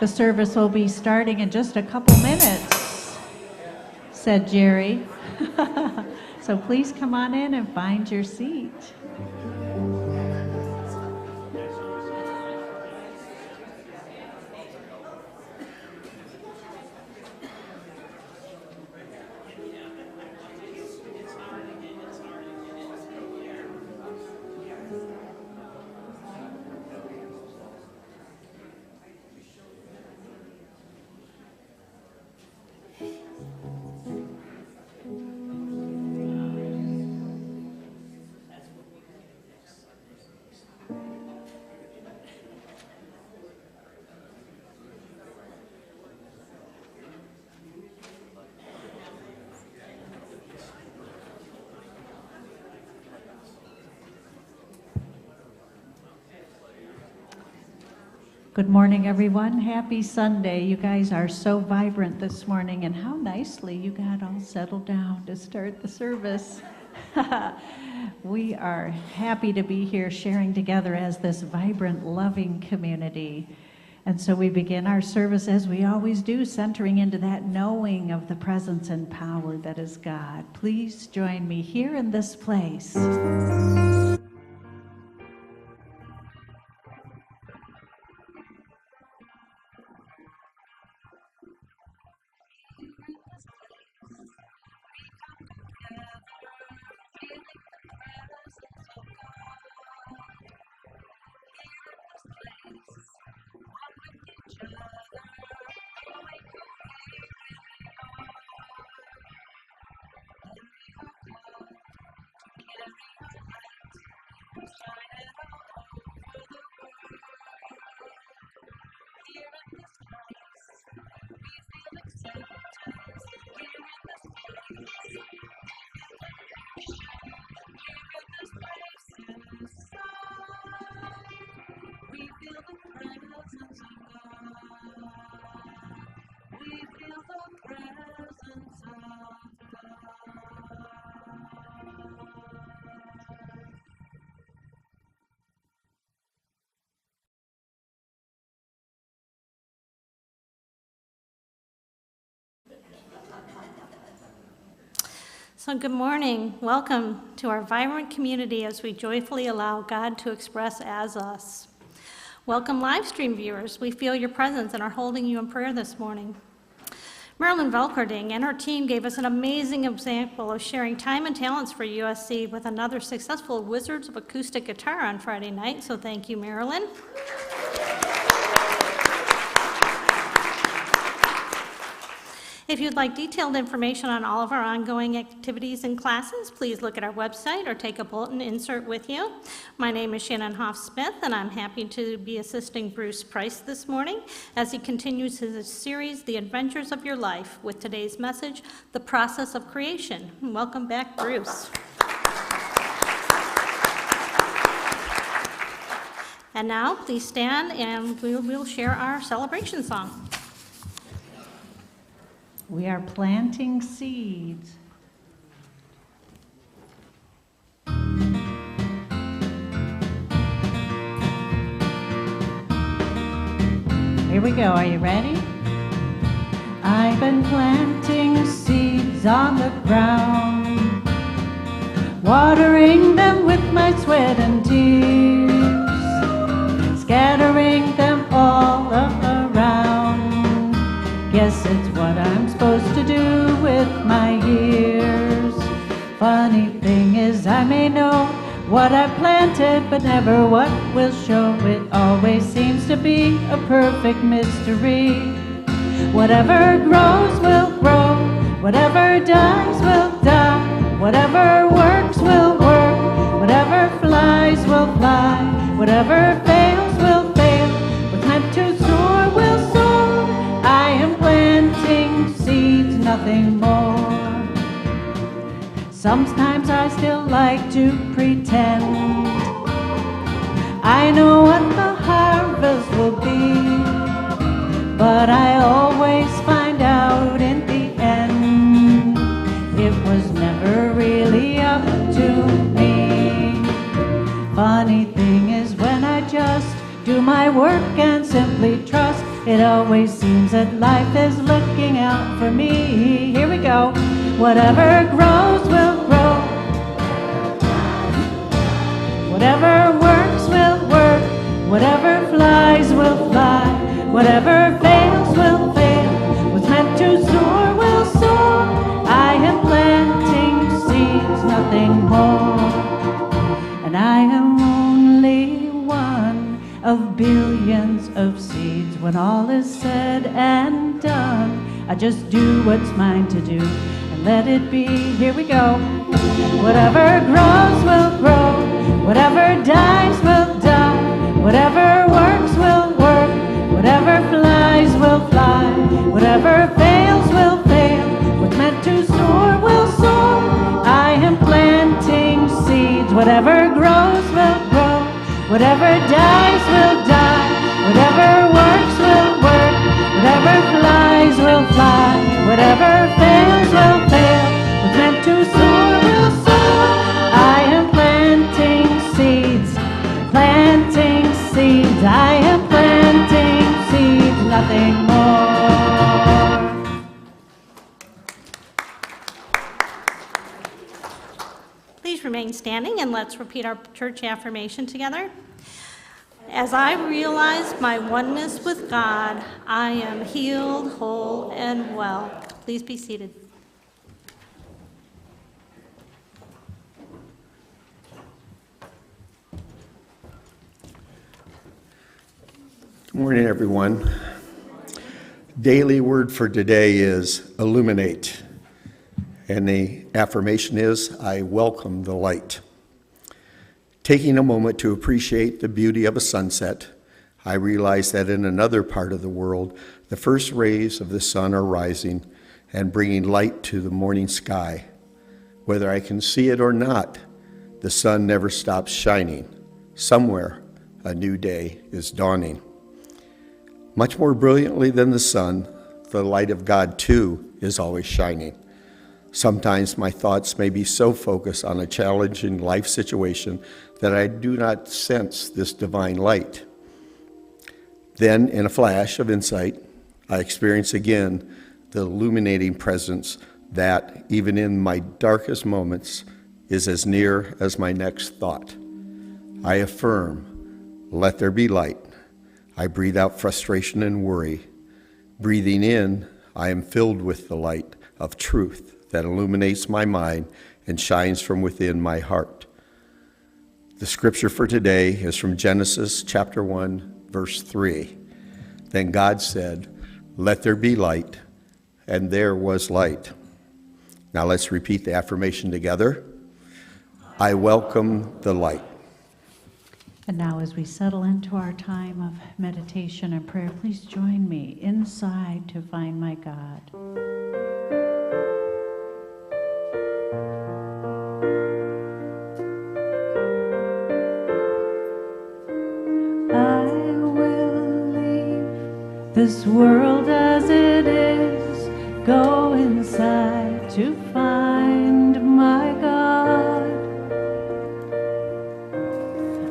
The service will be starting in just a couple minutes, said Jerry. So please come on in and find your seat. Good morning, everyone. Happy Sunday. You guys are so vibrant this morning, and how nicely you got all settled down to start the service. We are happy to be here sharing together as this vibrant, loving community. And so we begin our service as we always do, centering into that knowing of the presence and power that is God. Please join me here in this place. So good morning. Welcome to our vibrant community as we joyfully allow God to express as us. Welcome live stream viewers. We feel your presence and are holding you in prayer this morning. Marilyn Velkerding and her team gave us an amazing example of sharing time and talents for USC with another successful Wizards of Acoustic Guitar on Friday night, so thank you, Marilyn. If you'd like detailed information on all of our ongoing activities and classes, please look at our website or take a bulletin insert with you. My name is Shannon Hoff-Smith, and I'm happy to be assisting Bruce Price this morning as he continues his series, The Adventures of Your Life, with today's message, The Process of Creation. Welcome back, Bruce. And now, please stand and we'll share our celebration song. We are planting seeds. Here we go. Are you ready? I've been planting seeds on the ground, watering them with my sweat and tears, scattering them all around. Guess it's what I'm supposed to do with my years. Funny thing is, I may know what I planted, but never what will show. It always seems to be a perfect mystery. Whatever grows will grow, whatever dies will die, whatever works will work, whatever flies will fly, whatever fails will fail, what's meant to soar will soar. I am planting seeds, nothing more. Sometimes I still like to pretend I know what the harvest will be, but I always find out in the end it was never really up to me. Funny thing is, when I just do my work and simply trust, it always seems that life is looking out for me. Here we go. Whatever grows will grow, whatever works will work, whatever flies will fly, whatever fails will fail, what's meant to soar will soar. I am planting seeds, nothing more, and I am only one of billions of seeds. When all is said and done, I just do what's mine to do, let it be. Here we go. Whatever grows will grow, whatever dies will die, whatever works will work, whatever flies will fly, whatever fails will fail, what's meant to soar will soar. I am planting seeds. Whatever grows will grow, whatever dies will die, whatever works will work, whatever flies will fly, whatever fails will fail, what's meant to soar will soar. I am planting seeds, planting seeds. I am planting seeds, nothing more. Please remain standing and let's repeat our church affirmation together. As I realize my oneness with God, I am healed, whole, and well. Please be seated. Good morning, everyone. Daily word for today is illuminate. And the affirmation is, I welcome the light. Taking a moment to appreciate the beauty of a sunset, I realize that in another part of the world, the first rays of the sun are rising and bringing light to the morning sky. Whether I can see it or not, the sun never stops shining. Somewhere, a new day is dawning. Much more brilliantly than the sun, the light of God, too, is always shining. Sometimes my thoughts may be so focused on a challenging life situation that I do not sense this divine light. Then, in a flash of insight, I experience again the illuminating presence that, even in my darkest moments, is as near as my next thought. I affirm, let there be light. I breathe out frustration and worry. Breathing in, I am filled with the light of truth that illuminates my mind and shines from within my heart. The scripture for today is from Genesis chapter 1, verse 3. Then God said, let there be light, and there was light. Now let's repeat the affirmation together. I welcome the light. And now as we settle into our time of meditation and prayer, please join me inside to find my God. I will leave this world as it is, go inside to find my God.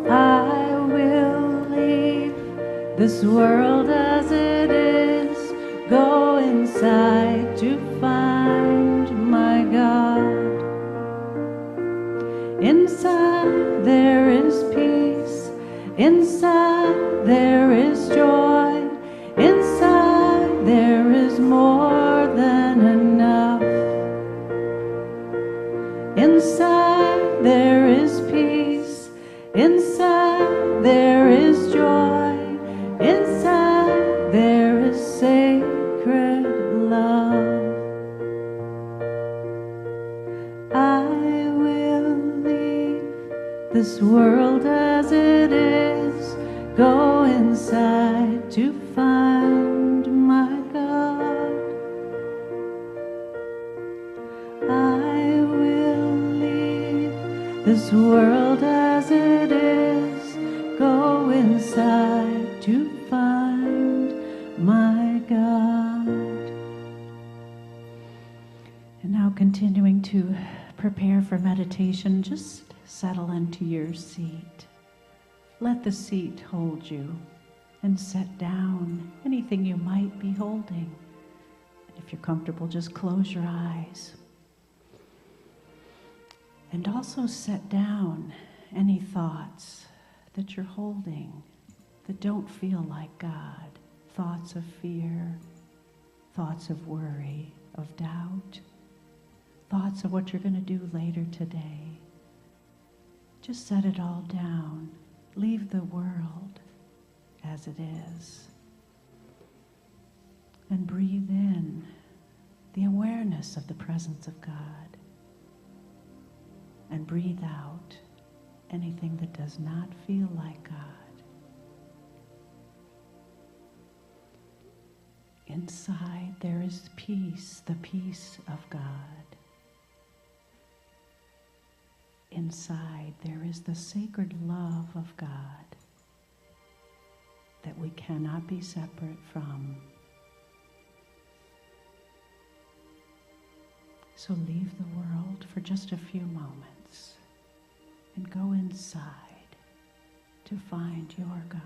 I will leave this world as it is, go inside to find my God. Inside there is peace, inside there is joy, inside there is more than enough. Inside there is peace, inside there is joy, inside there is sacred love. I will leave this world as it is, go inside to find my God. I will leave this world as it is, go inside to find my God. And now continuing to prepare for meditation, just settle into your seat. Let the seat hold you and set down anything you might be holding. And if you're comfortable, just close your eyes. And also set down any thoughts that you're holding that don't feel like God. Thoughts of fear, thoughts of worry, of doubt, thoughts of what you're going to do later today. Just set it all down. Leave the world as it is. And breathe in the awareness of the presence of God. And breathe out anything that does not feel like God. Inside there is peace, the peace of God. Inside there is the sacred love of God that we cannot be separate from. So leave the world for just a few moments and go inside to find your God.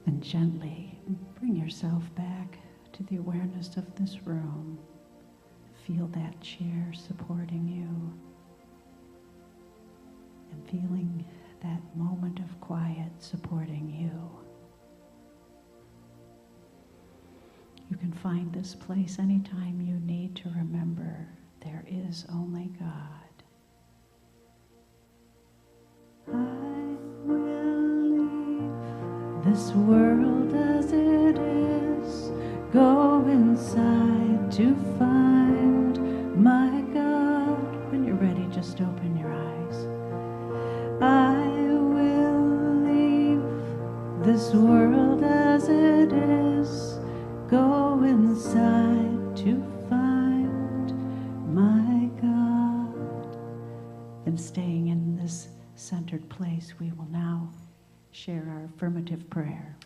And gently bring yourself back to the awareness of this room. Feel that chair supporting you. And feeling that moment of quiet supporting you. You can find this place anytime you need to remember there is only God. I will leave this world imaginative prayer.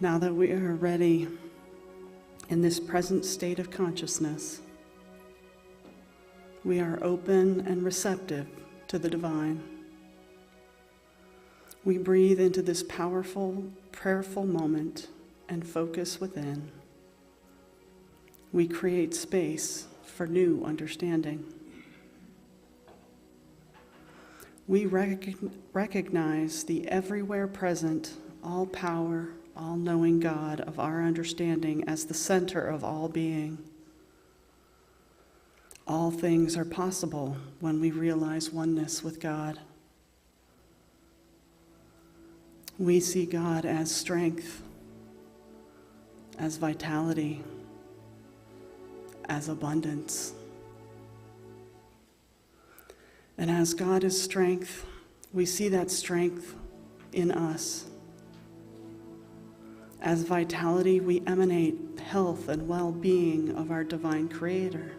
Now that we are ready in this present state of consciousness, we are open and receptive to the divine. We breathe into this powerful, prayerful moment and focus within. We create space for new understanding. We recognize the everywhere present, all power, all-knowing God of our understanding as the center of all being. All things are possible when we realize oneness with God. We see God as strength, as vitality, as abundance. And as God is strength, we see that strength in us. As vitality, we emanate health and well-being of our divine Creator.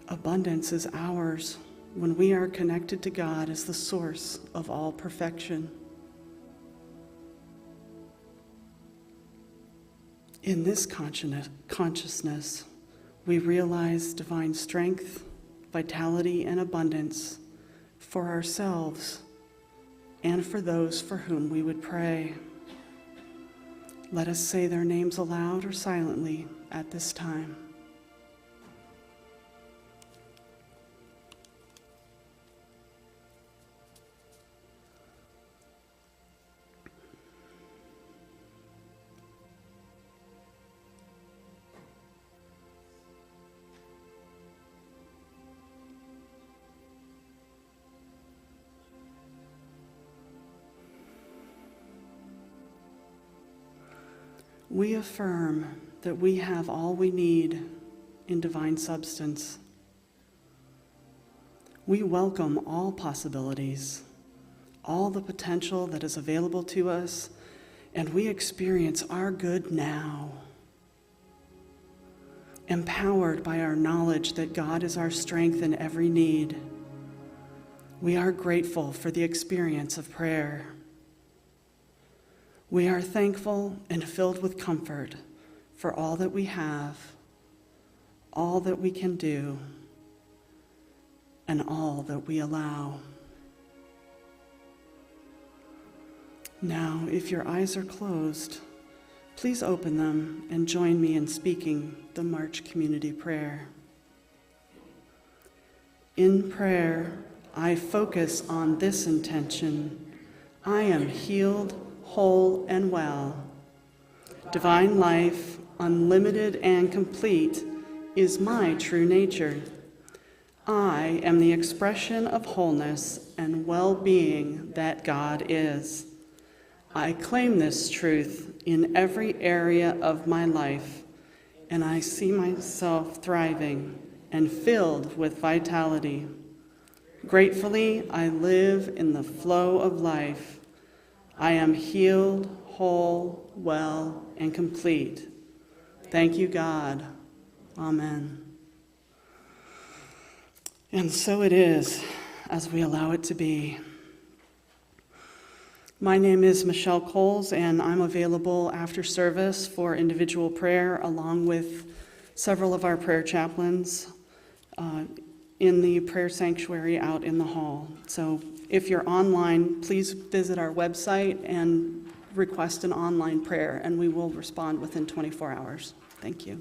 Abundance is ours when we are connected to God as the source of all perfection. In this consciousness, we realize divine strength, vitality, and abundance for ourselves and for those for whom we would pray. Let us say their names aloud or silently at this time. We affirm that we have all we need in divine substance. We welcome all possibilities, all the potential that is available to us, and we experience our good now. Empowered by our knowledge that God is our strength in every need, we are grateful for the experience of prayer. We are thankful and filled with comfort for all that we have, all that we can do, and all that we allow. Now, if your eyes are closed, please open them and join me in speaking the March Community Prayer. In prayer, I focus on this intention: I am healed, whole, and well. Divine life, unlimited and complete, is my true nature. I am the expression of wholeness and well-being that God is. I claim this truth in every area of my life, and I see myself thriving and filled with vitality. Gratefully, I live in the flow of life. I am healed, whole, well, and complete. Thank you, God. Amen. And so it is, as we allow it to be. My name is Michelle Coles, and I'm available after service for individual prayer, along with several of our prayer chaplains in the prayer sanctuary out in the hall. So if you're online, please visit our website and request an online prayer, and we will respond within 24 hours. Thank you.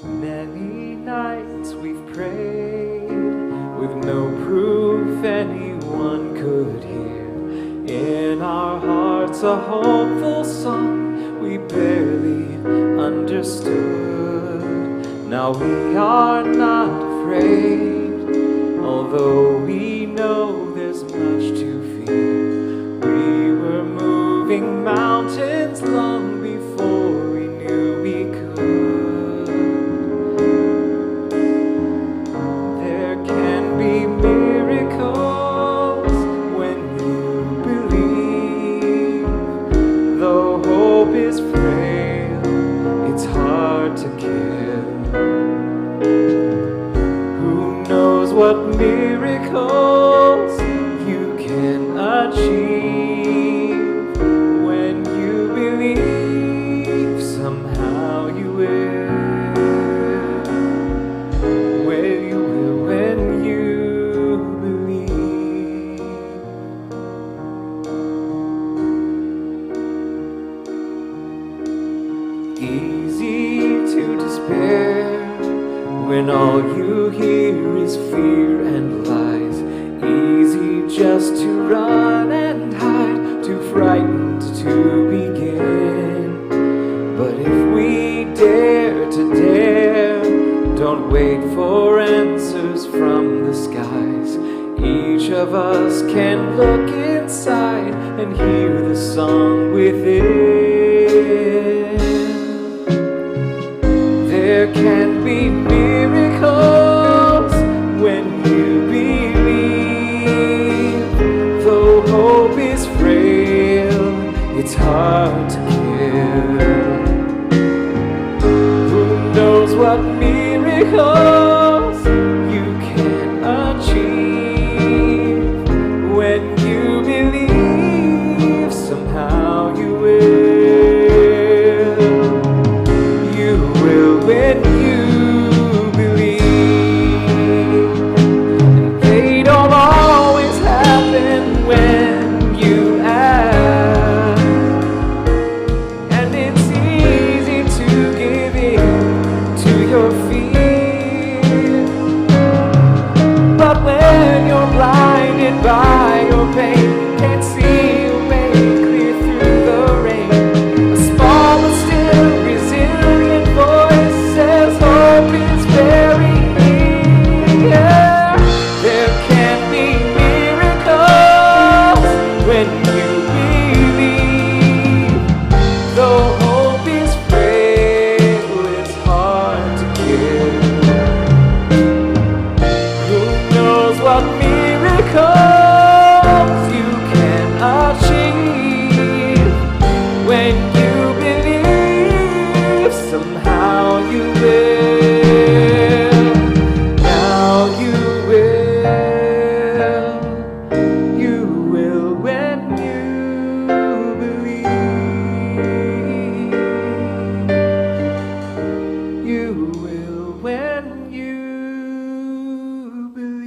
Many nights we've prayed with no proof anyone could hear. In our hearts a hopeful song we barely understood. Now we are not afraid, although we know there's much to fear. We were moving mountains long before we knew we could. There can be miracles when you believe. is frail, it's hard to kill. Who knows what miracles you can achieve when you believe, somehow you will. Well, you will when you believe. Easy to despair when all you hear is fear and lies. Easy just to run and hide, too frightened to begin. But if we dare to dare, don't wait for answers from the skies. Each of us can look inside and hear the song within. There can be miracles when you believe. Though hope is frail, it's hard to kill. Who knows what miracles you can achieve when you believe, somehow you will. When you believe, and they don't always happen when you ask, and it's easy to give in to your fear. But when you're blinded by your pain, can't see a way clear through the rain, a small but still resilient voice says hope is very near. There can be miracles when you believe. Though hope is frail, it's hard to give. Who knows what miracles you can achieve when you believe, somehow you will. Now you will. You will when you believe. You will when you believe.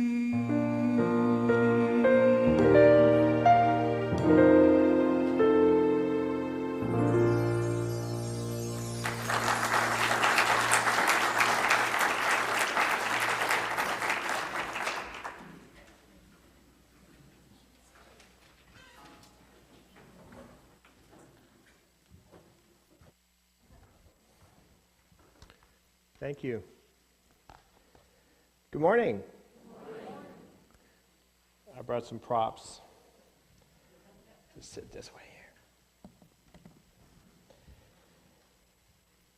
Thank you. Good morning. I brought some props. Just sit this way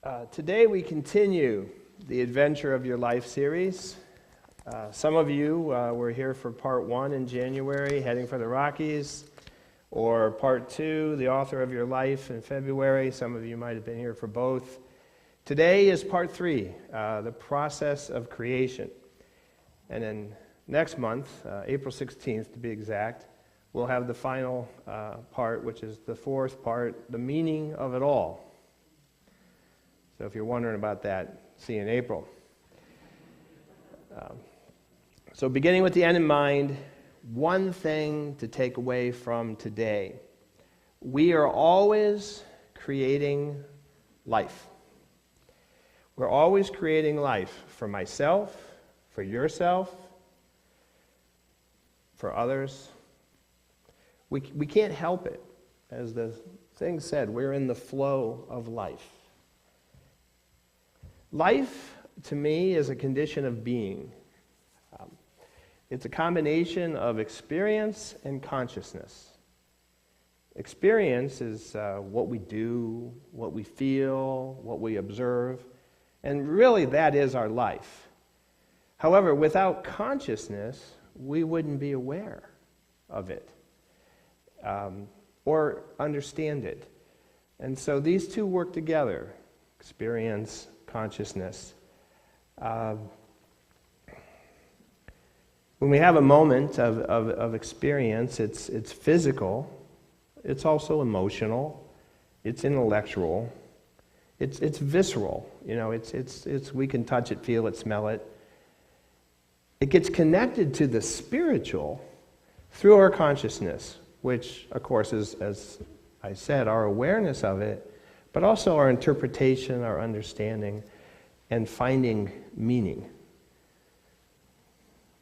here. Today we continue the Adventure of Your Life series. Some of you were here for part 1 in January, heading for the Rockies, or part 2, the Author of Your Life, in February. Some of you might have been here for both. Today is part 3, the process of creation. And then next month, April 16th to be exact, we'll have the final part, which is the 4th part, the meaning of it all. So if you're wondering about that, see you in April. So beginning with the end in mind, one thing to take away from today. We are always creating life. We're always creating life for myself, for yourself, for others. We can't help it. As the thing said, we're in the flow of life. Life, to me, is a condition of being. It's a combination of experience and consciousness. Experience is what we do, what we feel, what we observe, and really that is our life. However, without consciousness, we wouldn't be aware of it or understand it. And so these two work together, experience, consciousness. When we have a moment of experience, it's physical, it's also emotional, it's intellectual, it's visceral. You know, it's we can touch it, feel it, smell it. It gets connected to the spiritual through our consciousness, which, of course, is, as I said, our awareness of it, but also our interpretation, our understanding, and finding meaning.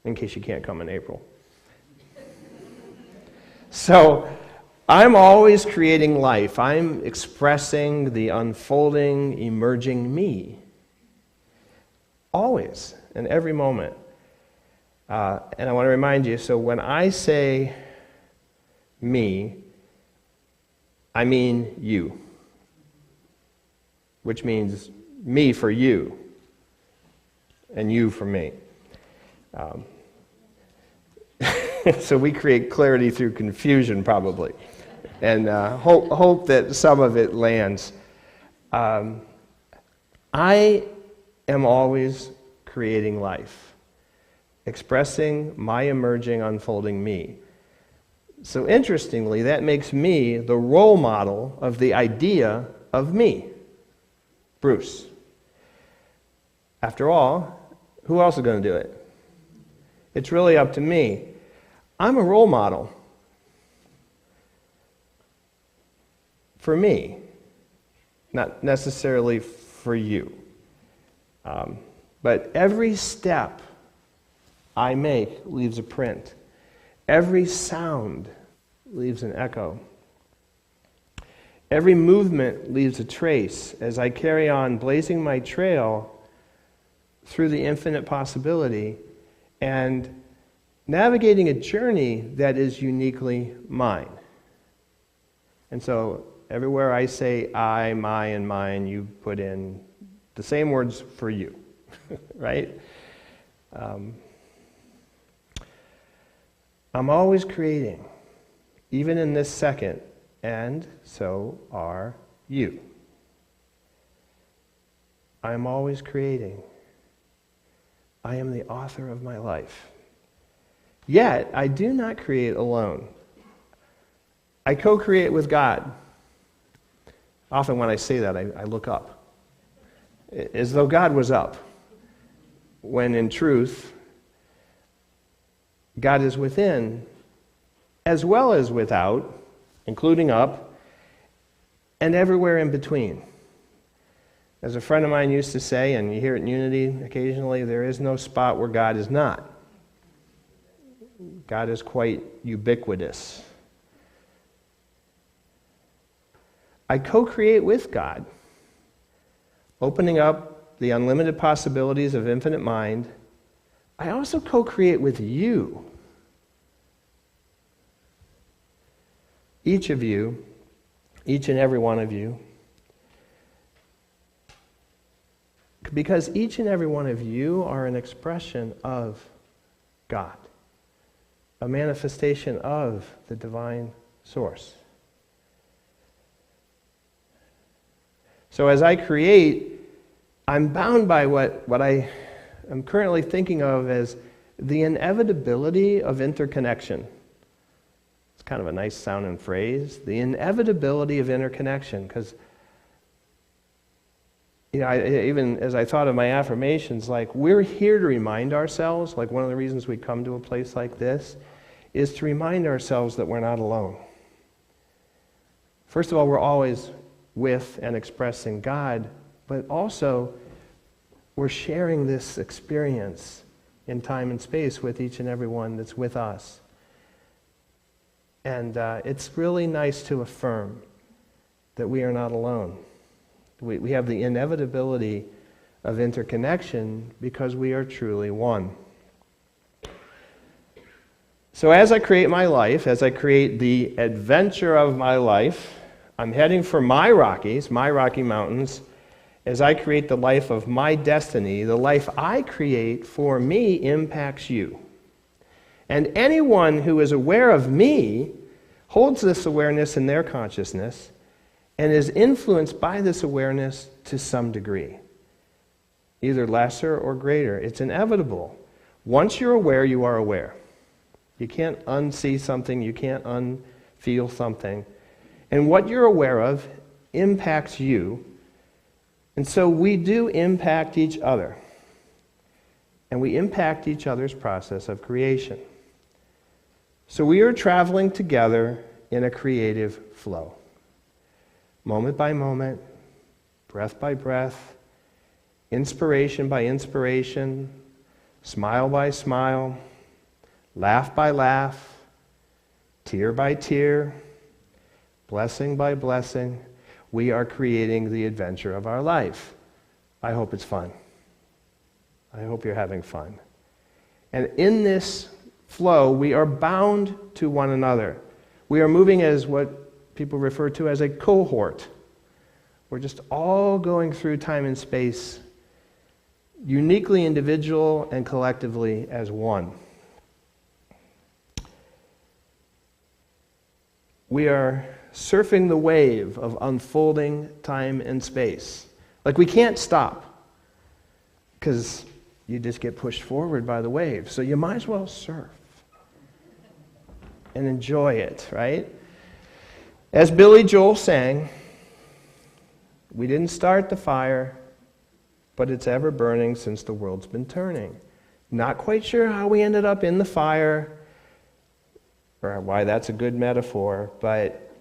In case you can't come in April. So, I'm always creating life. I'm expressing the unfolding, emerging me. Always, in every moment. And I want to remind you, so when I say me, I mean you. Which means me for you, and you for me. So we create clarity through confusion, probably, and hope that some of it lands. I am always creating life, expressing my emerging, unfolding me. So interestingly, that makes me the role model of the idea of me, Bruce. After all, who else is going to do it? It's really up to me. I'm a role model for me, not necessarily for you. But every step I make leaves a print. Every sound leaves an echo. Every movement leaves a trace as I carry on blazing my trail through the infinite possibility and navigating a journey that is uniquely mine. And so everywhere I say I, my, and mine, you put in the same words for you, right? I'm always creating, even in this second, and so are you. I am always creating. I am the author of my life. Yet, I do not create alone. I co-create with God. Often when I say that, I look up, as though God was up, when in truth, God is within, as well as without, including up, and everywhere in between. As a friend of mine used to say, and you hear it in Unity occasionally, there is no spot where God is not. God is quite ubiquitous. I co-create with God, opening up the unlimited possibilities of infinite mind. I also co-create with you. Each of you, each and every one of you, because each and every one of you are an expression of God, a manifestation of the divine source. So as I create, I'm bound by what I am currently thinking of as the inevitability of interconnection. It's kind of a nice sounding phrase, the inevitability of interconnection, because even as I thought of my affirmations, like we're here to remind ourselves, like one of the reasons we come to a place like this is to remind ourselves that we're not alone. First of all, we're always with and expressing God, but also we're sharing this experience in time and space with each and every one that's with us. And it's really nice to affirm that we are not alone. We have the inevitability of interconnection because we are truly one. So as I create my life, as I create the adventure of my life, I'm heading for my Rockies, my Rocky Mountains. As I create the life of my destiny, the life I create for me impacts you. And anyone who is aware of me holds this awareness in their consciousness, and is influenced by this awareness to some degree, either lesser or greater. It's inevitable. Once you're aware, you are aware. You can't unsee something, you can't unfeel something. And what you're aware of impacts you. And so we do impact each other. And we impact each other's process of creation. So we are traveling together in a creative flow. Moment by moment, breath by breath, inspiration by inspiration, smile by smile, laugh by laugh, tear by tear, blessing by blessing, we are creating the adventure of our life. I hope it's fun. I hope you're having fun. And in this flow, we are bound to one another. We are moving as what people refer to as a cohort. We're just all going through time and space, uniquely individual and collectively as one. We are surfing the wave of unfolding time and space. Like we can't stop, because you just get pushed forward by the wave. So you might as well surf and enjoy it, right? As Billy Joel sang, we didn't start the fire, but it's ever burning since the world's been turning. Not quite sure how we ended up in the fire, or why that's a good metaphor, but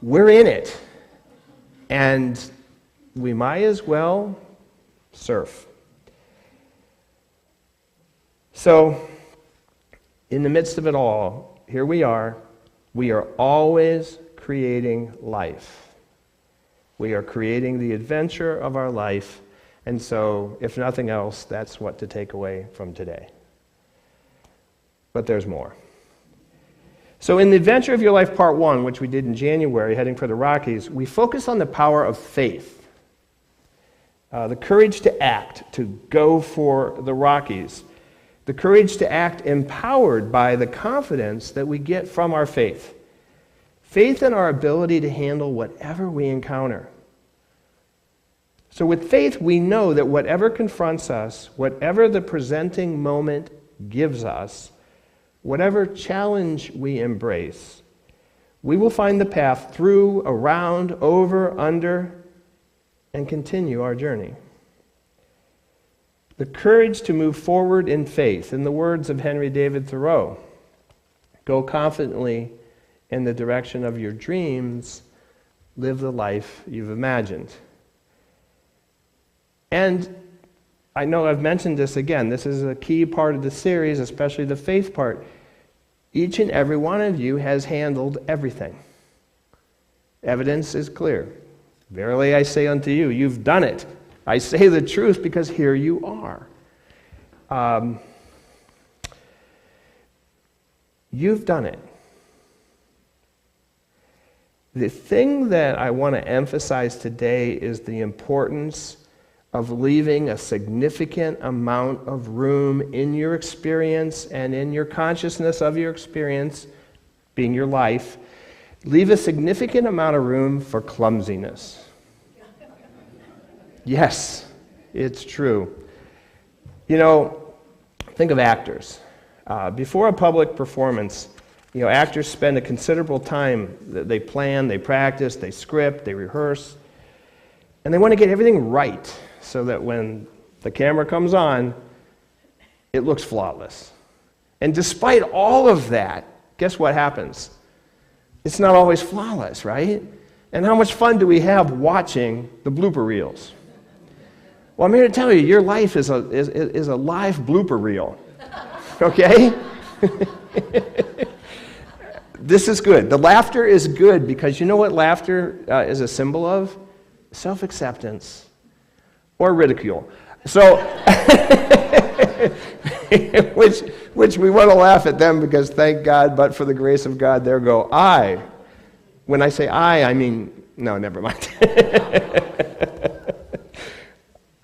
we're in it. And we might as well surf. So, in the midst of it all, here we are. We are always creating life. We are creating the adventure of our life. And so, if nothing else, that's what to take away from today. But there's more. So in the Adventure of Your Life Part 1, which we did in January, heading for the Rockies, we focus on the power of faith. The courage to act, to go for the Rockies. The courage to act empowered by the confidence that we get from our faith. Faith in our ability to handle whatever we encounter. So with faith, we know that whatever confronts us, whatever the presenting moment gives us, whatever challenge we embrace, we will find the path through, around, over, under, and continue our journey. The courage to move forward in faith, in the words of Henry David Thoreau, go confidently in the direction of your dreams, live the life you've imagined. And I know I've mentioned this again. This is a key part of the series, especially the faith part. Each and every one of you has handled everything. Evidence is clear. Verily I say unto you, you've done it. I say the truth because here you are. You've done it. The thing that I want to emphasize today is the importance of leaving a significant amount of room in your experience and in your consciousness of your experience, being your life. Leave a significant amount of room for clumsiness. Yes, it's true. You know, think of actors. Before a public performance, actors spend a considerable time. They plan, they practice, they script, they rehearse, and they want to get everything right so that when the camera comes on, it looks flawless. And despite all of that, guess what happens? It's not always flawless, right? And how much fun do we have watching the blooper reels? Well, I'm here to tell you, your life is a live blooper reel. Okay? This is good. The laughter is good because you know what laughter is a symbol of? Self-acceptance or ridicule. So, which we want to laugh at them because thank God, but for the grace of God, there go I. When I say I mean, no, never mind.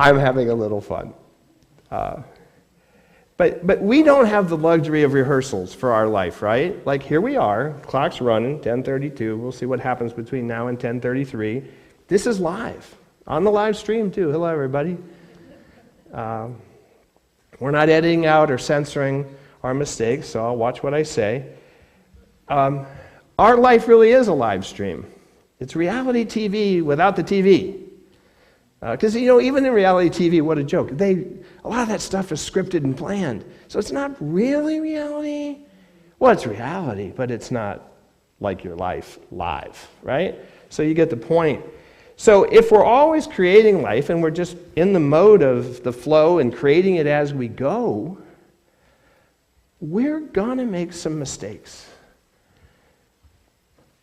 I'm having a little fun. But we don't have the luxury of rehearsals for our life, right? Like here we are, clock's running, 10:32. We'll see what happens between now and 10:33. This is live, on the live stream too. Hello, everybody. We're not editing out or censoring our mistakes, so I'll watch what I say. Our life really is a live stream. It's reality TV without the TV. Because, even in reality TV, what a joke. A lot of that stuff is scripted and planned. So it's not really reality. Well, it's reality, but it's not like your life live, right? So you get the point. So if we're always creating life and we're just in the mode of the flow and creating it as we go, we're going to make some mistakes.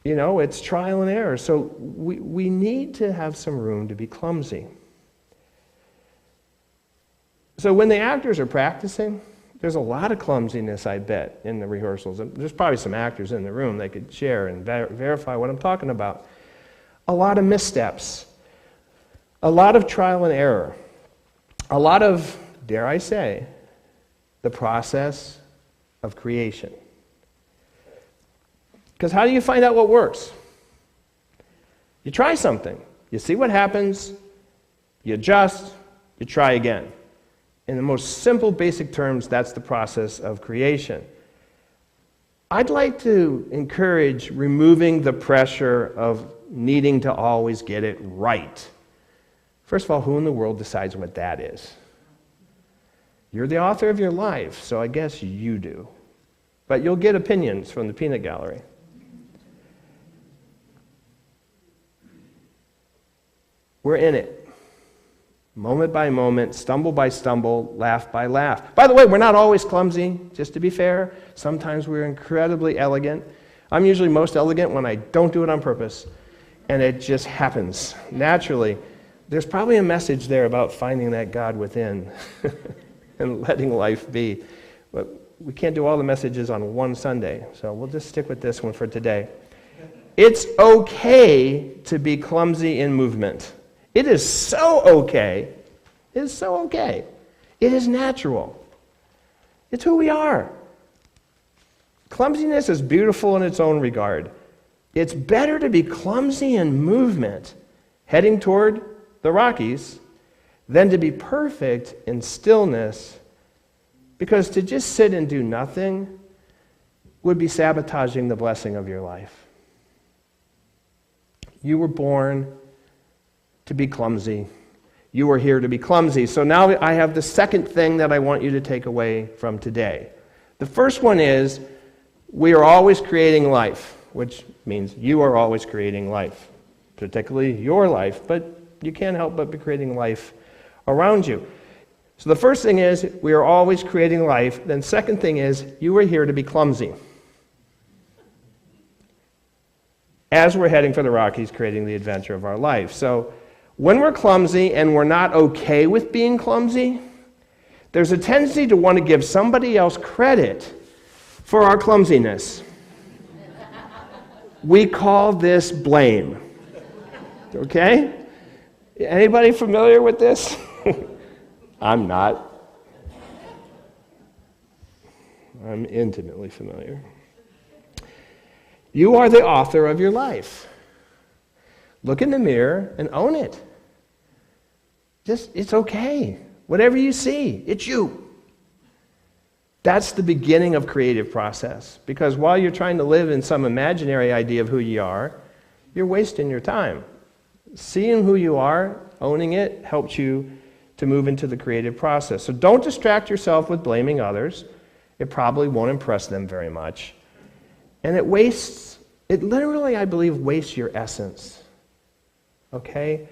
It's trial and error. So we need to have some room to be clumsy. So when the actors are practicing, there's a lot of clumsiness, I bet, in the rehearsals. And there's probably some actors in the room that could share and verify what I'm talking about. A lot of missteps. A lot of trial and error. A lot of, dare I say, the process of creation. Because how do you find out what works? You try something. You see what happens. You adjust. You try again. In the most simple, basic terms, that's the process of creation. I'd like to encourage removing the pressure of needing to always get it right. First of all, who in the world decides what that is? You're the author of your life, so I guess you do. But you'll get opinions from the peanut gallery. We're in it. Moment by moment, stumble by stumble, laugh by laugh. By the way, we're not always clumsy, just to be fair. Sometimes we're incredibly elegant. I'm usually most elegant when I don't do it on purpose, and it just happens naturally. There's probably a message there about finding that God within and letting life be. But we can't do all the messages on one Sunday, so we'll just stick with this one for today. It's okay to be clumsy in movement. It is so okay. It is so okay. It is natural. It's who we are. Clumsiness is beautiful in its own regard. It's better to be clumsy in movement, heading toward the Rockies, than to be perfect in stillness, because to just sit and do nothing would be sabotaging the blessing of your life. You were born to be clumsy. You are here to be clumsy. So now I have the second thing that I want you to take away from today. The first one is, we are always creating life, which means you are always creating life, particularly your life, but you can't help but be creating life around you. So the first thing is, we are always creating life. Then second thing is, you are here to be clumsy. As we're heading for the Rockies, creating the adventure of our life. So when we're clumsy and we're not okay with being clumsy, there's a tendency to want to give somebody else credit for our clumsiness. We call this blame. Okay? Anybody familiar with this? I'm not. I'm intimately familiar. You are the author of your life. Look in the mirror and own it. It's okay. Whatever you see, it's you. That's the beginning of creative process. Because while you're trying to live in some imaginary idea of who you are, you're wasting your time. Seeing who you are, owning it, helps you to move into the creative process. So don't distract yourself with blaming others. It probably won't impress them very much. And it literally, I believe, wastes your essence. Okay?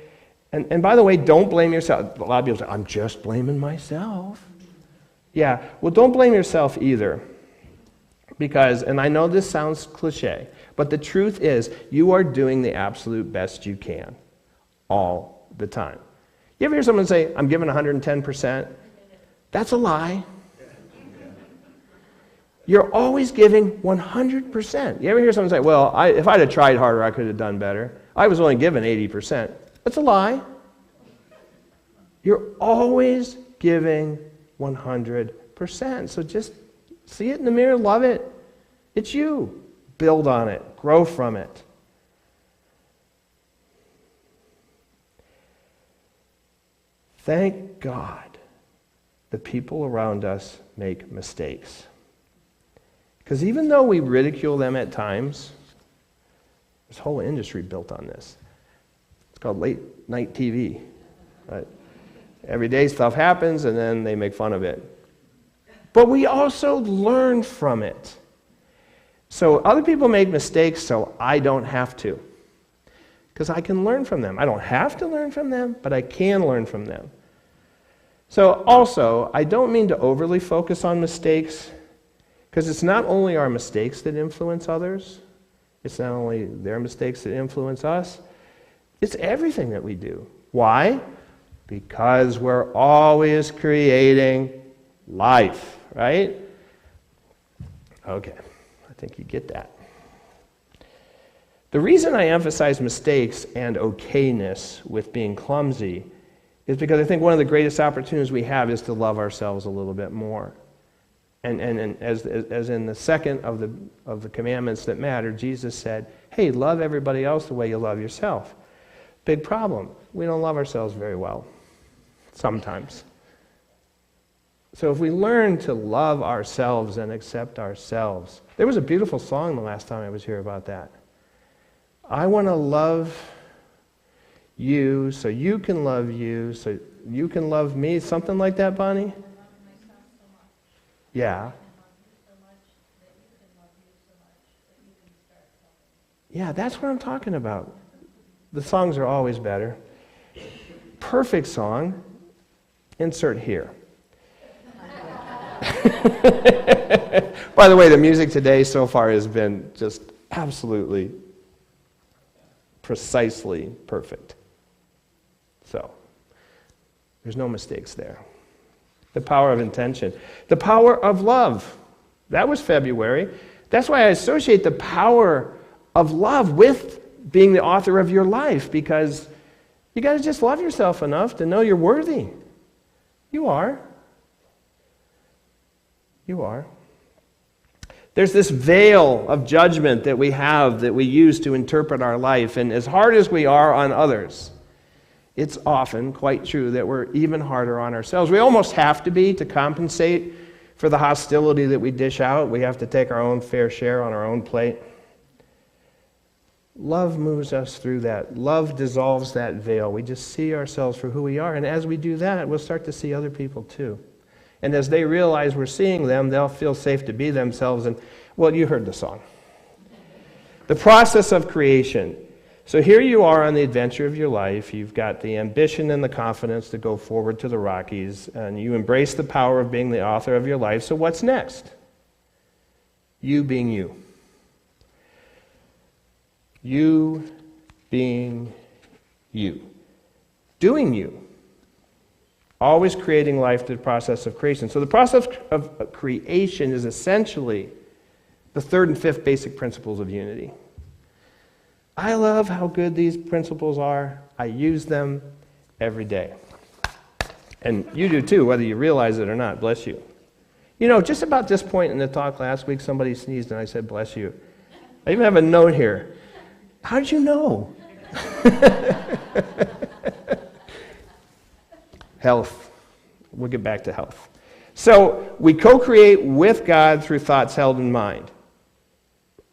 And by the way, don't blame yourself. A lot of people say, I'm just blaming myself. Yeah, well, don't blame yourself either. Because, and I know this sounds cliche, but the truth is, you are doing the absolute best you can all the time. You ever hear someone say, I'm giving 110%? That's a lie. You're always giving 100%. You ever hear someone say, well, if I'd have tried harder, I could have done better. I was only given 80%. That's a lie. You're always giving 100%. 100%. So just see it in the mirror, love it. It's you. Build on it. Grow from it. Thank God the people around us make mistakes. Because even though we ridicule them at times, this whole industry built on this. It's called late night TV. Right? Every day stuff happens and then they make fun of it. But we also learn from it. So other people make mistakes so I don't have to. Because I can learn from them. I don't have to learn from them, but I can learn from them. So also, I don't mean to overly focus on mistakes, because it's not only our mistakes that influence others, it's not only their mistakes that influence us, it's everything that we do. Why? Because we're always creating life, right? Okay, I think you get that. The reason I emphasize mistakes and okayness with being clumsy is because I think one of the greatest opportunities we have is to love ourselves a little bit more. And as in the second of the commandments that matter, Jesus said, hey, love everybody else the way you love yourself. Big problem. We don't love ourselves very well. Sometimes. So if we learn to love ourselves and accept ourselves, there was a beautiful song the last time I was here about that. I want to love you so you can love you, so you can love me. Something like that, Bonnie? Yeah. Yeah, that's what I'm talking about. The songs are always better. Perfect song. Insert here. By the way, the music today so far has been just absolutely, precisely perfect. So, there's no mistakes there. The power of intention. The power of love. That was February. That's why I associate the power of love with being the author of your life, because you got to just love yourself enough to know you're worthy. You are. You are. There's this veil of judgment that we have that we use to interpret our life, and as hard as we are on others, it's often quite true that we're even harder on ourselves. We almost have to be to compensate for the hostility that we dish out. We have to take our own fair share on our own plate. Love moves us through that. Love dissolves that veil. We just see ourselves for who we are, and as we do that, we'll start to see other people too. And as they realize we're seeing them, they'll feel safe to be themselves. And, well, you heard the song. The process of creation. So here you are on the adventure of your life. You've got the ambition and the confidence to go forward to the Rockies, and you embrace the power of being the author of your life. So what's next? You being you. You being you. Doing you. Always creating life through the process of creation. So the process of creation is essentially the third and fifth basic principles of unity. I love how good these principles are. I use them every day. And you do too, whether you realize it or not. Bless you. You know, just about this point in the talk last week, somebody sneezed and I said, bless you. I even have a note here. How'd you know? Health. We'll get back to health. So, we co-create with God through thoughts held in mind.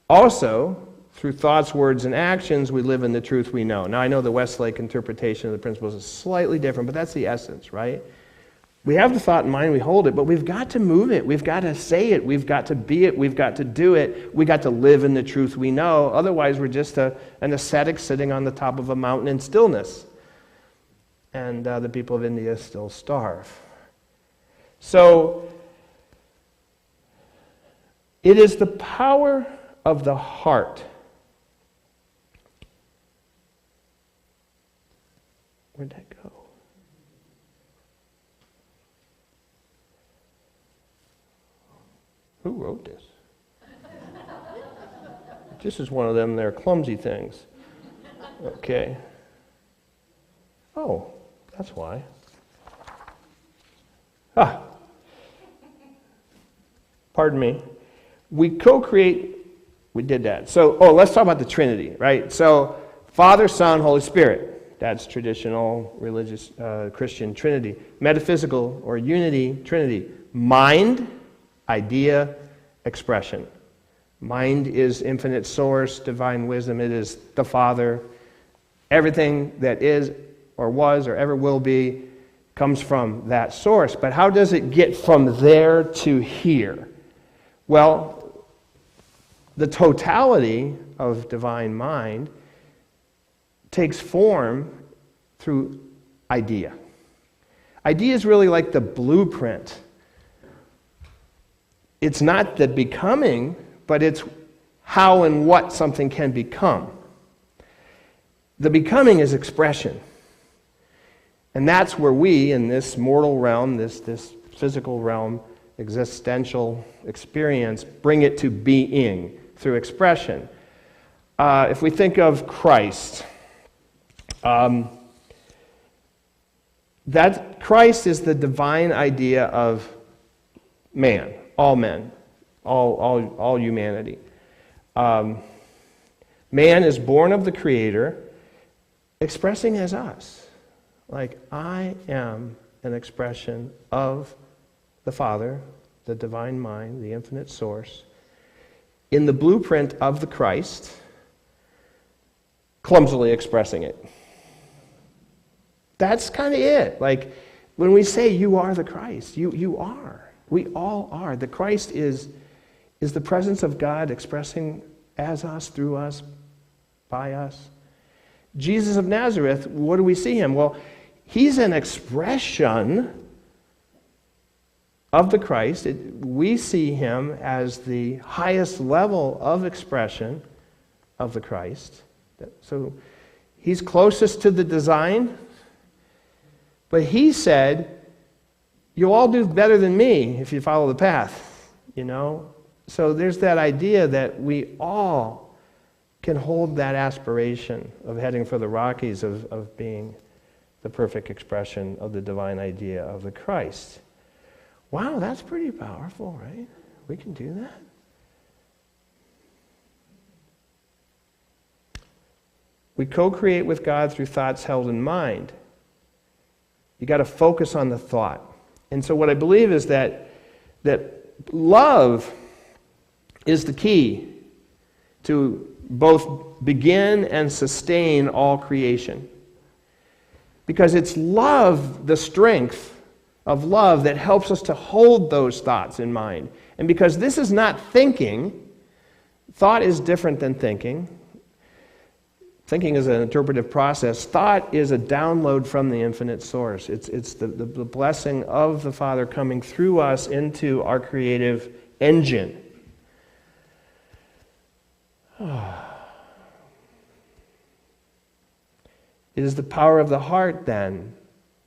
Also, through thoughts, words, and actions, we live in the truth we know. Now, I know the Westlake interpretation of the principles is slightly different, but that's the essence, right? We have the thought in mind, we hold it, but we've got to move it. We've got to say it. We've got to be it. We've got to do it. We've got to live in the truth we know. Otherwise, we're just an ascetic sitting on the top of a mountain in stillness. And the people of India still starve. So, it is the power of the heart. Where'd that go? Who wrote this? This is one of them, they're clumsy things. Okay. Oh, that's why. pardon me, we co-create, we did that. So, let's talk about the Trinity, right? So, Father, Son, Holy Spirit. That's traditional religious Christian Trinity. Metaphysical or unity, Trinity. Mind, idea, expression. Mind is infinite source, divine wisdom. It is the Father. Everything that is or was or ever will be comes from that source. But how does it get from there to here? Well, the totality of divine mind takes form through idea. Idea is really like the blueprint. It's not the becoming, but it's how and what something can become. The becoming is expression. And that's where we, in this mortal realm, this physical realm, existential experience, bring it to being through expression. If we think of Christ, that Christ is the divine idea of man, all men, all humanity. Man is born of the Creator, expressing as us. Like, I am an expression of the Father, the divine mind, the infinite source, in the blueprint of the Christ, clumsily expressing it. That's kind of it. Like, when we say you are the Christ, you are. We all are. The Christ is the presence of God expressing as us, through us, by us. Jesus of Nazareth, what do we see him? Well, he's an expression of the Christ. We see him as the highest level of expression of the Christ. So he's closest to the design, but he said, you'll all do better than me if you follow the path, you know? So there's that idea that we all can hold that aspiration of heading for the Rockies, of being the perfect expression of the divine idea of the Christ. Wow, that's pretty powerful, right? We can do that. We co-create with God through thoughts held in mind. You got to focus on the thought. And so what I believe is that love is the key to both begin and sustain all creation. Because it's love, the strength of love, that helps us to hold those thoughts in mind. And because this is not thinking, thought is different than thinking. Thinking is an interpretive process. Thought is a download from the infinite source. It's the blessing of the Father coming through us into our creative engine. It is the power of the heart, then,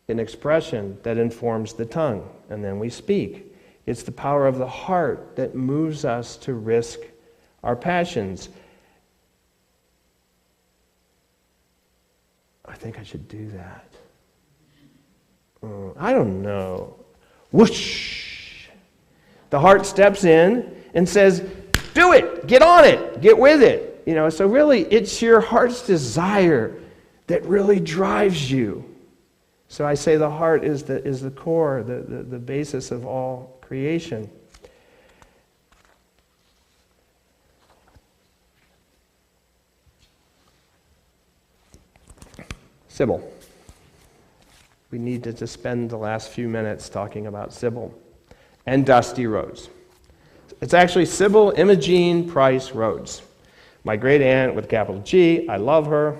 in expression, that informs the tongue, and then we speak. It's the power of the heart that moves us to risk our passions. I think I should do that. I don't know. Whoosh! The heart steps in and says, do it! Get on it! Get with it! You know, so really, it's your heart's desire that really drives you. So I say the heart is the core, the basis of all creation. Sybil. We need to just spend the last few minutes talking about Sybil and Dusty Rhodes. It's actually Sybil Imogene Price Rhodes. My great aunt with a capital G. I love her.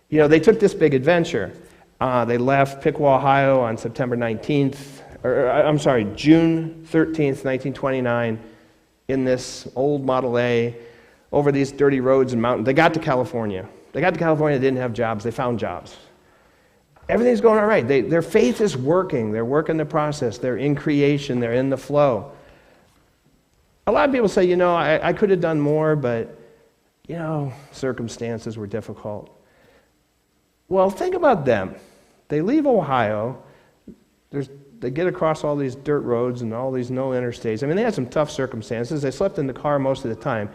You know, they took this big adventure. They left Piqua, Ohio on September 19th, June 13th, 1929, in this old Model A, over these dirty roads and mountains. They got to California. They didn't have jobs. They found jobs. Everything's going all right. Their faith is working. They're working the process. They're in creation. They're in the flow. A lot of people say, you know, I could have done more, but, you know, circumstances were difficult. Well, think about them. They leave Ohio. There's they get across all these dirt roads and all these no interstates. I mean, they had some tough circumstances. They slept in the car most of the time.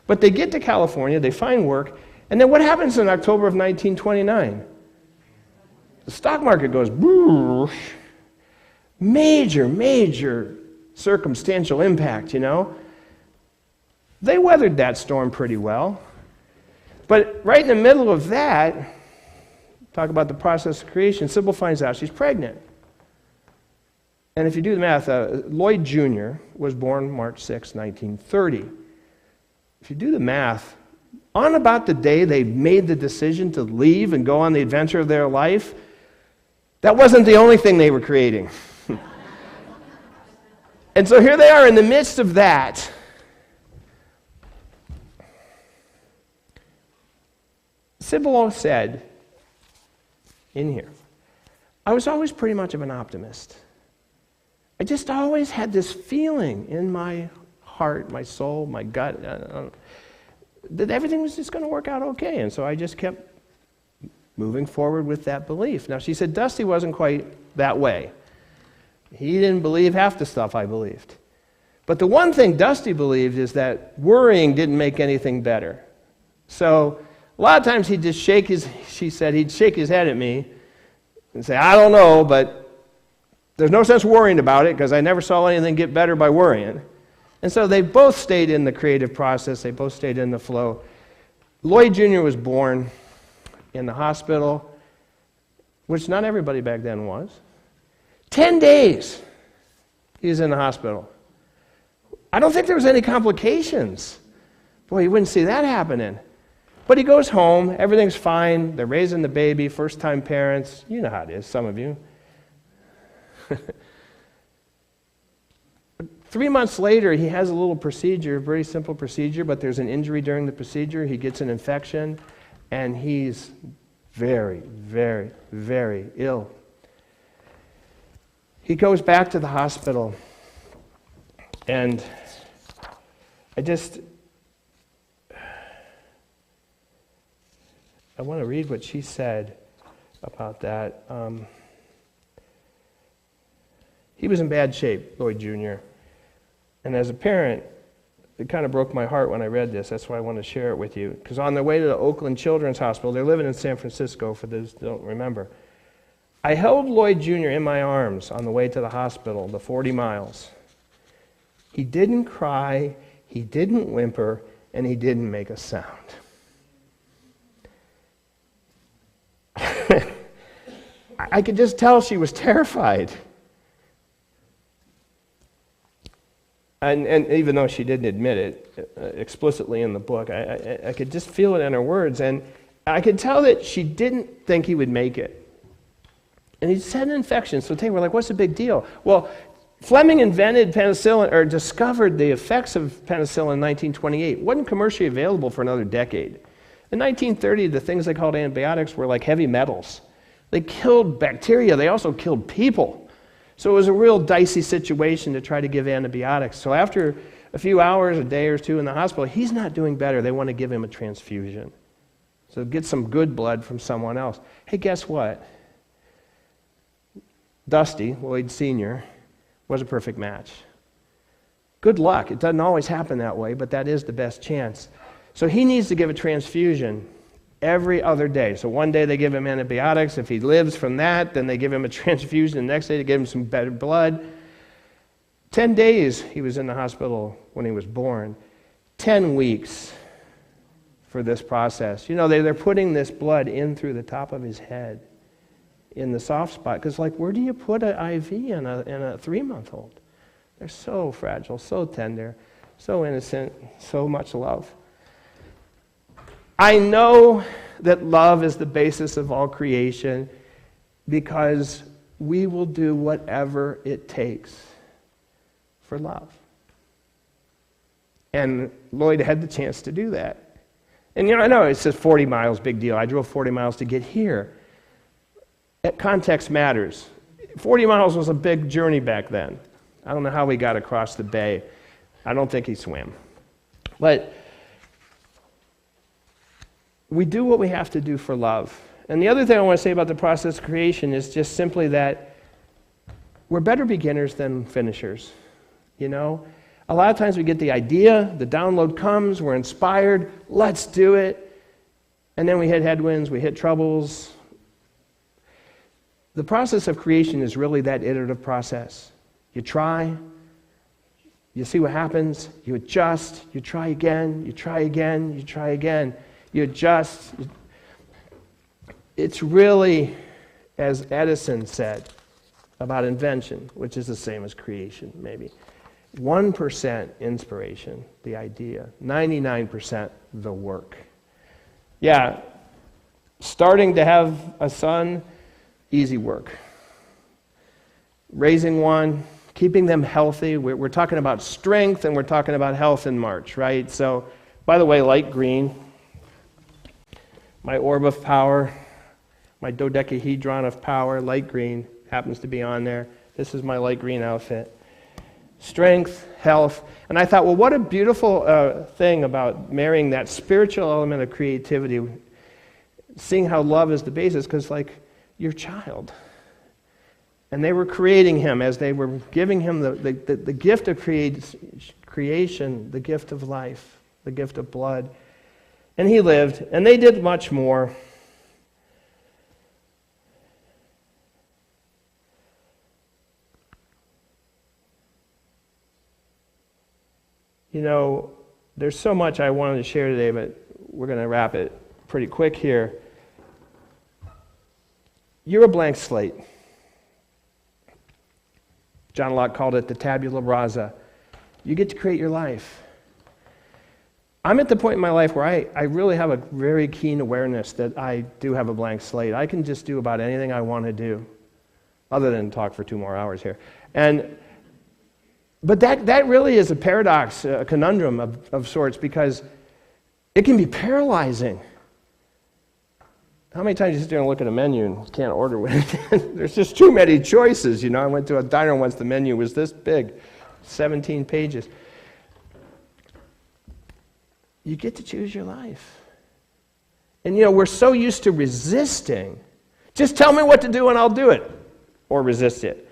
But they get to California, they find work, and then what happens in October of 1929? The stock market goes boosh. Major circumstantial impact, you know. They weathered that storm pretty well. But right in the middle of that, talk about the process of creation, Sybil finds out she's pregnant. And if you do the math, Lloyd Jr. was born March 6, 1930. If you do the math, on about the day they made the decision to leave and go on the adventure of their life, that wasn't the only thing they were creating. And so here they are in the midst of that. Sybil said in here, I was always pretty much of an optimist. I just always had this feeling in my heart, my soul, my gut, that everything was just going to work out okay. And so I just kept moving forward with that belief. Now, she said Dusty wasn't quite that way. He didn't believe half the stuff I believed. But the one thing Dusty believed is that worrying didn't make anything better. So a lot of times he'd just she said he'd shake his head at me and say, I don't know, but there's no sense worrying about it because I never saw anything get better by worrying. And so they both stayed in the creative process. They both stayed in the flow. Lloyd Jr. was born in the hospital, which not everybody back then was. 10 days he was in the hospital. I don't think there was any complications. Boy, you wouldn't see that happening. But he goes home, everything's fine, they're raising the baby, first-time parents. You know how it is, some of you. 3 months later, he has a little procedure, a very simple procedure, but there's an injury during the procedure. He gets an infection, and he's very, very, very ill. He goes back to the hospital, and I want to read what she said about that. He was in bad shape, Lloyd Jr., and as a parent, it kind of broke my heart when I read this. That's why I want to share it with you. Because on their way to the Oakland Children's Hospital, they're living in San Francisco, for those who don't remember. I held Lloyd Jr. in my arms on the way to the hospital, the 40 miles. He didn't cry, he didn't whimper, and he didn't make a sound. I could just tell she was terrified. And even though she didn't admit it explicitly in the book, I could just feel it in her words. And I could tell that she didn't think he would make it. And he had an infection, so we're like, what's the big deal? Well, Fleming invented penicillin, or discovered the effects of penicillin in 1928. It wasn't commercially available for another decade. In 1930, the things they called antibiotics were like heavy metals. They killed bacteria, they also killed people. So it was a real dicey situation to try to give antibiotics. So after a few hours, a day or two in the hospital, he's not doing better. They want to give him a transfusion. So get some good blood from someone else. Hey, guess what? Dusty, Lloyd Sr., was a perfect match. Good luck. It doesn't always happen that way, but that is the best chance. So he needs to give a transfusion every other day. So one day they give him antibiotics. If he lives from that, then they give him a transfusion. The next day they give him some better blood. 10 days he was in the hospital when he was born. 10 weeks for this process. You know, they're putting this blood in through the top of his head in the soft spot. Because, like, where do you put an IV in a 3-month-old? They're so fragile, so tender, so innocent, so much love. I know that love is the basis of all creation because we will do whatever it takes for love. And Lloyd had the chance to do that. And you know, I know it says 40 miles, big deal. I drove 40 miles to get here. Context matters. 40 miles was a big journey back then. I don't know how we got across the bay. I don't think he swam. But we do what we have to do for love. And the other thing I want to say about the process of creation is just simply that we're better beginners than finishers, you know? A lot of times we get the idea, the download comes, we're inspired, let's do it, and then we hit headwinds, we hit troubles. The process of creation is really that iterative process. You try, you see what happens, you adjust, you try again, you try again, you try again, you adjust. It's really, as Edison said about invention, which is the same as creation, maybe. 1% inspiration, the idea, 99% the work. Yeah, starting to have a son, easy work. Raising one, keeping them healthy. We're talking about strength and we're talking about health in March, right? So, by the way, light green, my orb of power, my dodecahedron of power, light green, happens to be on there. This is my light green outfit. Strength, health. And I thought, well, what a beautiful thing about marrying that spiritual element of creativity, seeing how love is the basis, because, like, your child. And they were creating him as they were giving him the gift of creation, the gift of life, the gift of blood. And he lived, and they did much more. You know, there's so much I wanted to share today, but we're going to wrap it pretty quick here. You're a blank slate. John Locke called it the tabula rasa. You get to create your life. I'm at the point in my life where I really have a very keen awareness that I do have a blank slate. I can just do about anything I want to do, other than talk for 2 more hours here. But that really is a paradox, a conundrum of sorts, because it can be paralyzing. How many times you sit there and look at a menu and can't order anything? There's just too many choices, you know. I went to a diner once, the menu was this big, 17 pages. You get to choose your life. And, you know, we're so used to resisting. Just tell me what to do and I'll do it. Or resist it.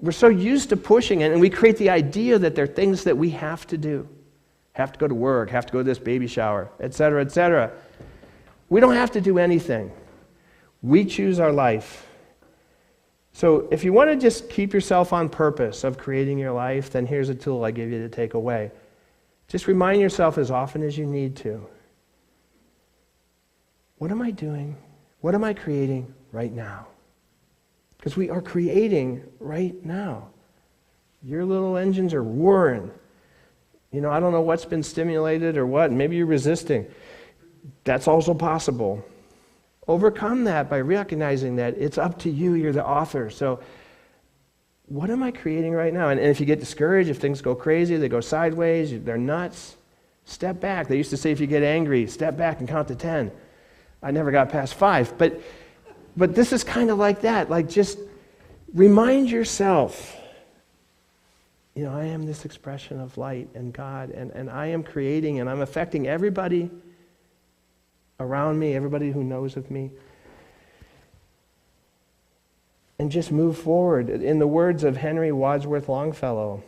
We're so used to pushing it, and we create the idea that there are things that we have to do. Have to go to work, have to go to this baby shower, etc., etc. We don't have to do anything. We choose our life. So if you want to just keep yourself on purpose of creating your life, then here's a tool I give you to take away. Just remind yourself as often as you need to. What am I doing? What am I creating right now? Because we are creating right now. Your little engines are whirring. You know, I don't know what's been stimulated or what. Maybe you're resisting. That's also possible. Overcome that by recognizing that it's up to you. You're the author. So what am I creating right now? And if you get discouraged, if things go crazy, they go sideways, they're nuts, step back. They used to say if you get angry, step back and count to 10. I never got past 5. But this is kind of like that. Like, just remind yourself, you know, I am this expression of light and God, and I am creating, and I'm affecting everybody around me, everybody who knows of me. And just move forward. In the words of Henry Wadsworth Longfellow,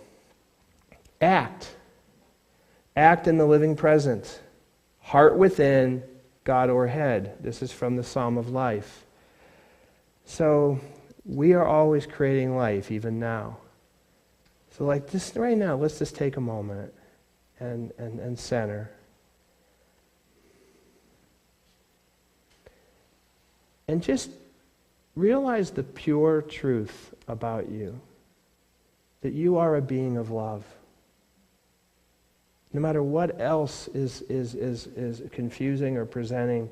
act. Act in the living present. Heart within, God o'erhead. This is from the Psalm of Life. So we are always creating life, even now. So like this right now, let's just take a moment and center. And just realize the pure truth about you. That you are a being of love. No matter what else is confusing or presenting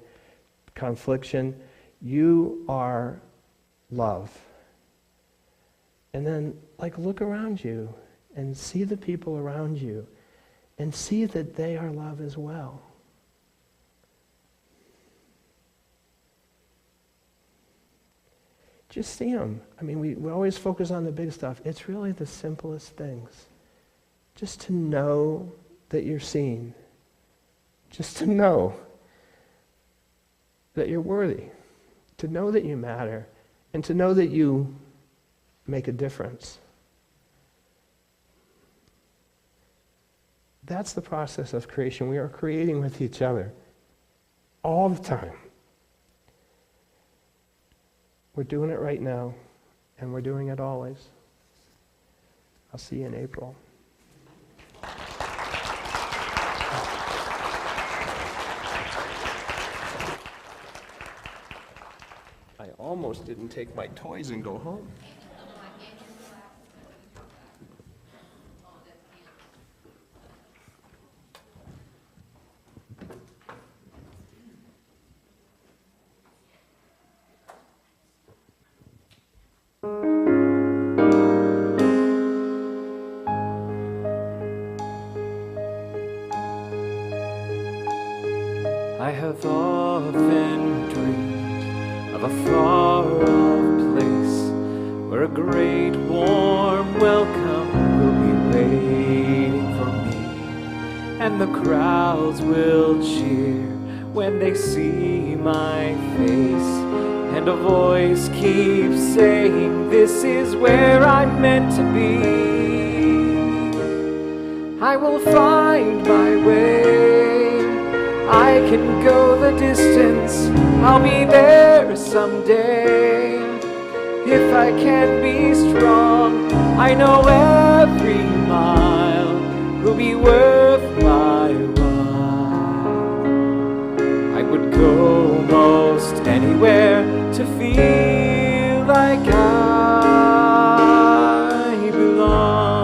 confliction, you are love. And then, like, look around you and see the people around you and see that they are love as well. Just see them. I mean, we always focus on the big stuff. It's really the simplest things. Just to know that you're seen. Just to know that you're worthy. To know that you matter. And to know that you make a difference. That's the process of creation. We are creating with each other all the time. We're doing it right now, and we're doing it always. I'll see you in April. I almost didn't take my toys and go home. I have often dreamed of a far-off place where a great warm welcome will be waiting for me, and the crowds will cheer when they see my face, and a voice keeps saying, "This is where I'm meant to be." I will find my way, I can go the distance, I'll be there someday. If I can be strong, I know every mile will be worth my while. I would go most anywhere to feel like I belong.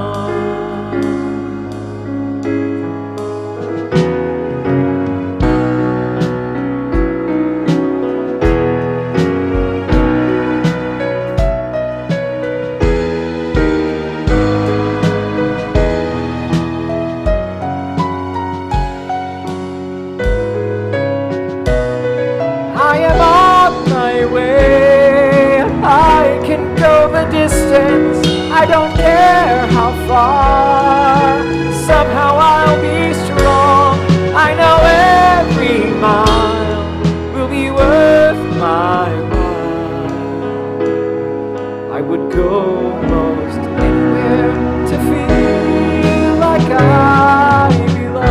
I don't care how far, somehow I'll be strong. I know every mile will be worth my while. I would go most anywhere to feel like I belong.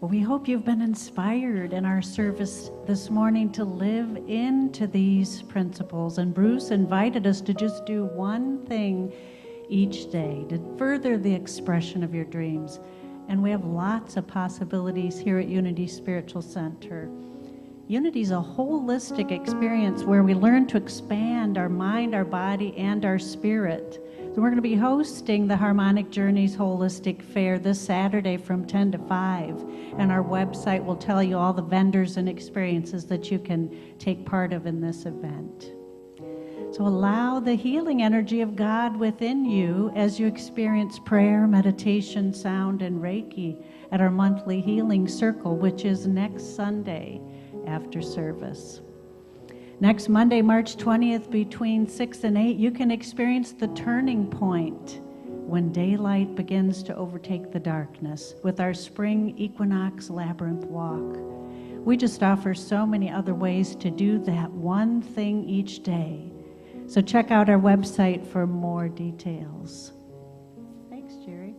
Well, we hope you've been inspired in our service this morning to live into these principles. And Bruce invited us to just do one thing each day to further the expression of your dreams. And we have lots of possibilities here at Unity Spiritual Center. Unity is a holistic experience where we learn to expand our mind, our body, and our spirit. So we're going to be hosting the Harmonic Journeys Holistic Fair this Saturday from 10 to 5. And our website will tell you all the vendors and experiences that you can take part of in this event. So allow the healing energy of God within you as you experience prayer, meditation, sound, and Reiki at our monthly healing circle, which is next Sunday after service. Next Monday, March 20th, between 6 and 8, you can experience the turning point when daylight begins to overtake the darkness with our spring equinox labyrinth walk. We just offer so many other ways to do that one thing each day. So check out our website for more details. Thanks, Jerry.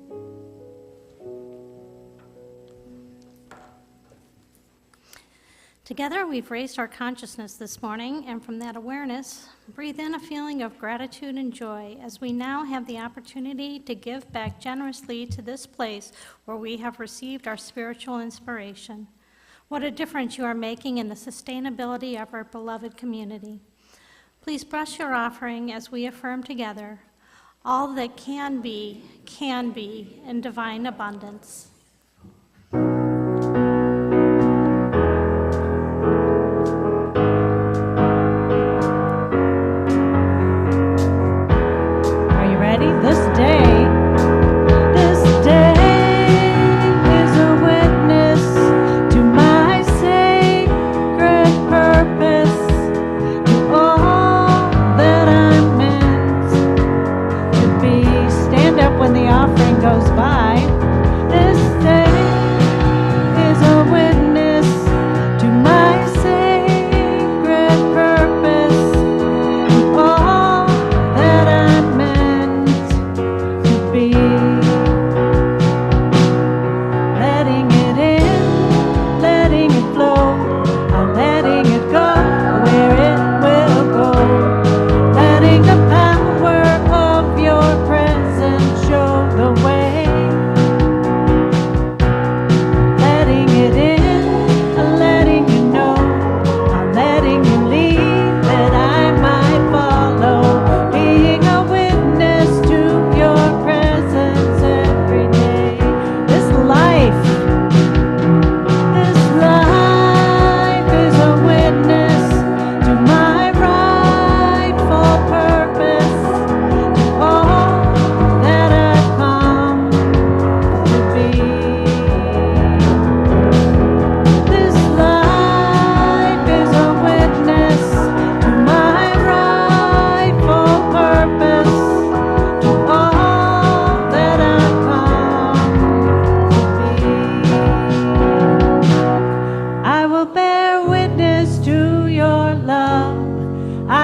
Together, we've raised our consciousness this morning, and from that awareness, breathe in a feeling of gratitude and joy as we now have the opportunity to give back generously to this place where we have received our spiritual inspiration. What a difference you are making in the sustainability of our beloved community. Please bless your offering as we affirm together, all that can be in divine abundance.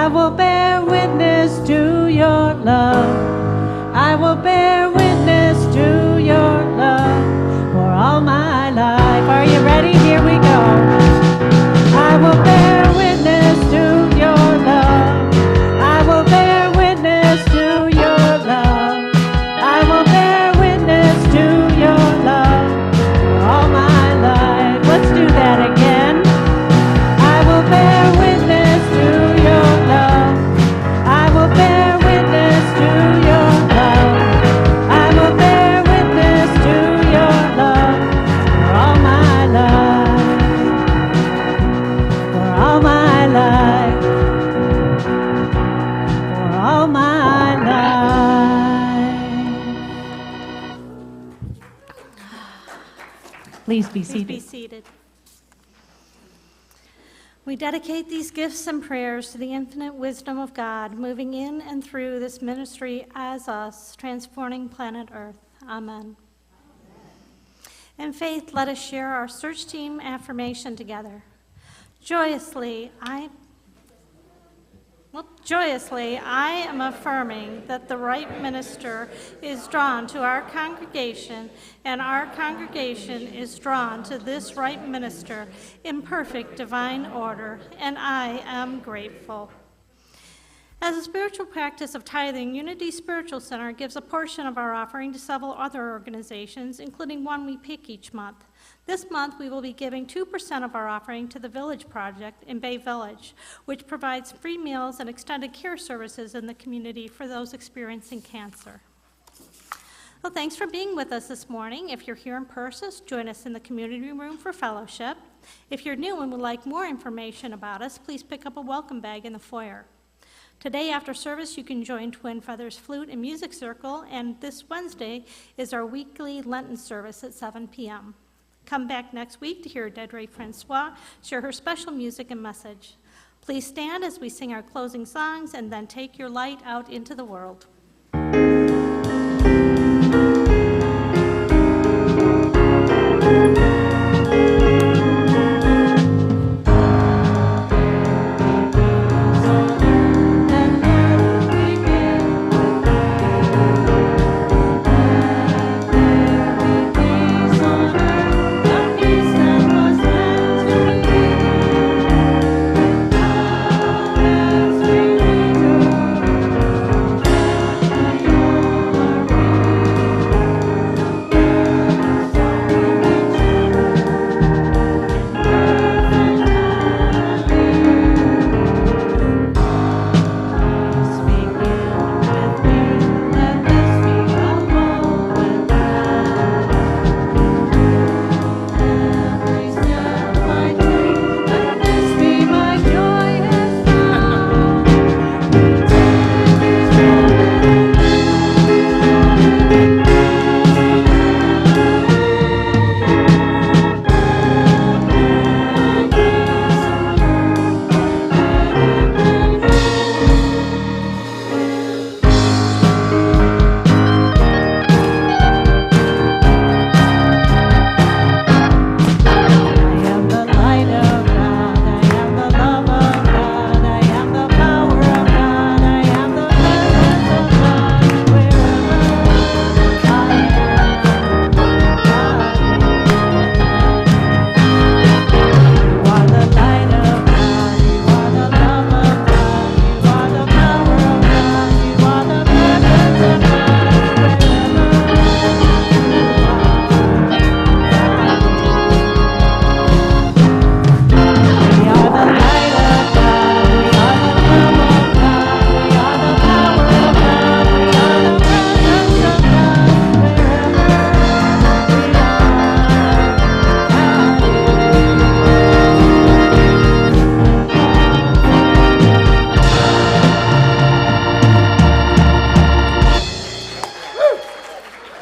I will bear witness to your love. I will bear witness to your love for all my life. Are you ready? Here we go. I will bear witness to your love. I will bear witness to your love. I will bear witness to your love for all my life. Let's do that again. I will bear witness to your love. I will bear witness to your love. I will bear witness to your love for all my life. For all my life. For all my life. Please be Please seated. be seated. We dedicate these gifts and prayers to the infinite wisdom of God, moving in and through this ministry as us, transforming planet Earth. Amen. In faith, let us share our search team affirmation together. Joyously, I am affirming that the right minister is drawn to our congregation, and our congregation is drawn to this right minister in perfect divine order, and I am grateful. As a spiritual practice of tithing, Unity Spiritual Center gives a portion of our offering to several other organizations, including one we pick each month. This month, we will be giving 2% of our offering to the Village Project in Bay Village, which provides free meals and extended care services in the community for those experiencing cancer. Well, thanks for being with us this morning. If you're here in person, join us in the community room for fellowship. If you're new and would like more information about us, please pick up a welcome bag in the foyer. Today after service, you can join Twin Feathers Flute and Music Circle, and this Wednesday is our weekly Lenten service at 7 p.m. Come back next week to hear Dedre Francois share her special music and message. Please stand as we sing our closing songs and then take your light out into the world.